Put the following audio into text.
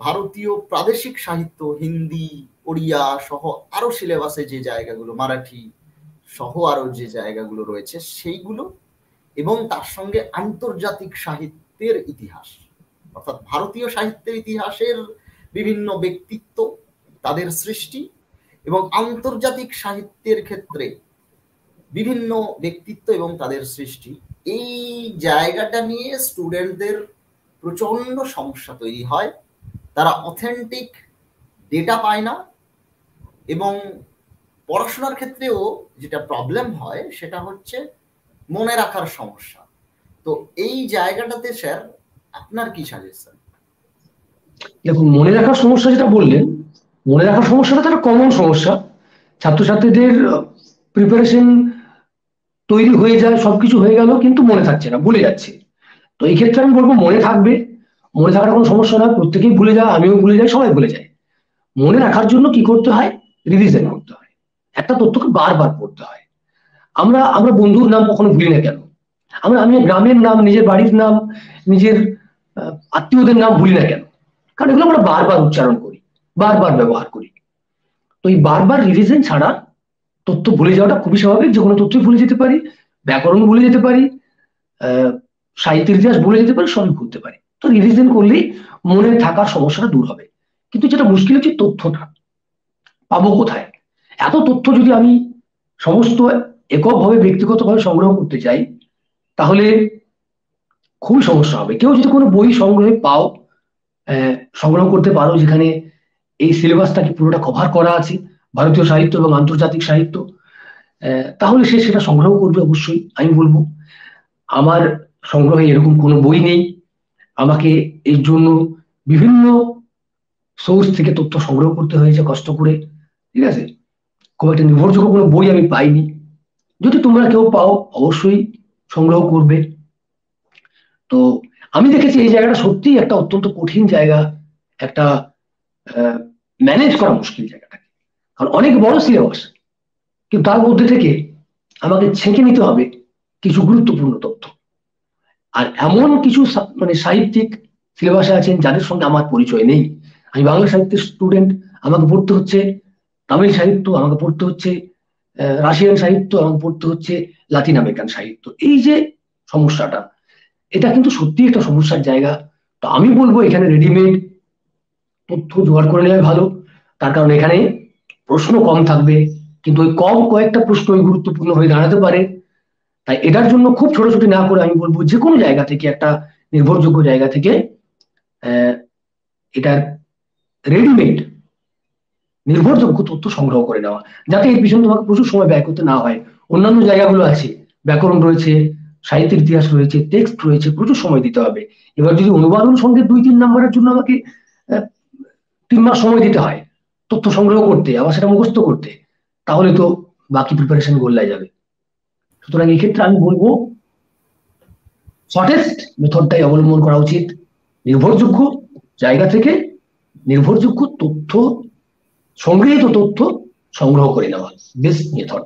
ভারতীয় প্রাদেশিক সাহিত্য, হিন্দি, ওড়িয়া সহ আরো সিলেবাসে যে জায়গাগুলো, মারাঠি সহ আরো যে জায়গাগুলো রয়েছে সেইগুলো, এবং তার সঙ্গে আন্তর্জাতিক সাহিত্যের ইতিহাস, অর্থাৎ ভারতীয় সাহিত্যের ইতিহাসের বিভিন্ন ব্যক্তিত্ব, তাদের সৃষ্টি, এবং আন্তর্জাতিক সাহিত্যের ক্ষেত্রে বিভিন্ন ব্যক্তিত্ব এবং তাদের সৃষ্টি, এই জায়গাটা নিয়ে স্টুডেন্টদের প্রচন্ড সমস্যা তৈরি হয়। তারা অথেন্টিক ডেটা পায় না, এবং পড়াশোনার ক্ষেত্রেও যেটা প্রবলেম হয় সেটা হচ্ছে মনে রাখার সমস্যা। তো এই জায়গাটাতে স্যার আপনার কি সাজেশন? দেখুন, মনে রাখার সমস্যা যেটা বললেন, মনে রাখার সমস্যাটা একটা কমন সমস্যা। ছাত্রছাত্রীদের প্রিপারেশন তৈরি হয়ে যায়, সবকিছু হয়ে গেল, কিন্তু মনে থাকছে না, ভুলে যাচ্ছে। তো এই ক্ষেত্রে আমি বলবো মনে থাকবে, মনে থাকার কোনো সমস্যা না, প্রত্যেকেই ভুলে যায়, আমিও ভুলে যাই, সবাই ভুলে যায়। মনে রাখার জন্য কি করতে হয়? রিভিশন করতে হয়, একটা তথ্যকে বারবার পড়তে হয়। আমরা আমরা বন্ধুর নাম কখনো ভুলি না কেন? আমি গ্রামের নাম, নিজের বাড়ির নাম, নিজের আত্মীয়দের নাম ভুলি না কেন? কারণ এগুলো আমরা বারবার উচ্চারণ করি, বারবার ব্যবহার করি। তো এই বারবার রিভিশন ছাড়া তথ্য ভুলে যাওয়াটা খুবই স্বাভাবিক। যে কোনো তথ্যই ভুলে যেতে পারি, ব্যাকরণ ভুলে যেতে পারি, সাহিত্যের ইতিহাস ভুলে যেতে পারি, সবই ভুলতে পারি। তো রিভিশন করলেই মনে থাকার সমস্যাটা দূর হবে। কিন্তু যেটা মুশকিল হচ্ছে তথ্যটা পাবো কোথায়? এত তথ্য যদি আমি সমস্ত এককভাবে ব্যক্তিগতভাবে সংগ্রহ করতে চাই, তাহলে খুবই সমস্যা হবে। কেউ যদি কোনো বই সংগ্রহে পাও, সংগ্রহ করতে পারো যেখানে এই সিলেবাসটাকে পুরোটা কভার করা আছে, ভারতীয় সাহিত্য এবং আন্তর্জাতিক সাহিত্য, তাহলে সে সেটা সংগ্রহ করবে অবশ্যই। আমি বলবো আমার সংগ্রহে এরকম কোনো বই নেই, আমাকে এর জন্য বিভিন্ন সোর্স থেকে তথ্য সংগ্রহ করতে হয়েছে কষ্ট করে, ঠিক আছে? খুব একটা নির্ভরযোগ্য কোনো বই আমি পাইনি। যদি তোমরা কেউ পাও অবশ্যই সংগ্রহ করবে। তো আমি দেখেছি এই জায়গাটা সত্যিই একটা অত্যন্ত কঠিন জায়গা, একটা ম্যানেজ করা মুশকিল জায়গাটাকে। কারণ অনেক বড় সিলেবাস, কিন্তু তার মধ্যে থেকে আমাকে ছেঁকে নিতে হবে কিছু গুরুত্বপূর্ণ তথ্য। আর এমন কিছু মানে সাহিত্যিক সিলেবাসে আছেন যাদের সঙ্গে আমার পরিচয় নেই। আমি বাংলা সাহিত্যের স্টুডেন্ট, আমাকে পড়তে হচ্ছে তামিল সাহিত্য, আমাকে পড়তে হচ্ছে রাশিয়ান সাহিত্য, আমাকে পড়তে হচ্ছে লাতিন আমেরিকান সাহিত্য। এই যে সমস্যাটা, এটা কিন্তু সত্যি একটা সমস্যার জায়গা। তো আমি বলবো এখানে রেডিমেড তথ্য জোগাড় করে নেওয়া ভালো। তার কারণ এখানে প্রশ্ন কম থাকবে, কিন্তু ওই কম কয়েকটা প্রশ্ন গুরুত্বপূর্ণ হয়ে দাঁড়াতে পারে। তাই এটার জন্য খুব ছোটাছুটি না করে আমি বলবো যে কোনো জায়গা থেকে, একটা নির্ভরযোগ্য জায়গা থেকে এটার রেডিমেড নির্ভরযোগ্য তথ্য সংগ্রহ করে নেওয়া, যাতে এর পিছনে তোমাকে প্রচুর সময় ব্যয় করতে না হয়। অন্যান্য জায়গাগুলো আছে, ব্যাকরণ রয়েছে, সাহিত্যের ইতিহাস রয়েছে, টেক্সট রয়েছে, প্রচুর সময় দিতে হবে। এবার যদি অনুবাদন সঙ্গে 2-3 নাম্বারের জন্য আমাকে 3 মাস সময় দিতে হয় তথ্য সংগ্রহ করতে, আবার সেটা মুখস্থ করতে, তাহলে তো বাকি প্রিপারেশন গোল্লায় যাবে। সুতরাং এই ক্ষেত্রে আমি বলবো শর্টেস্ট মেথডটাই অবলম্বন করা উচিত। নির্ভরযোগ্য জায়গা থেকে নির্ভরযোগ্য তথ্য, সংগৃহীত তথ্য সংগ্রহ করে নেওয়া বেস্ট মেথড।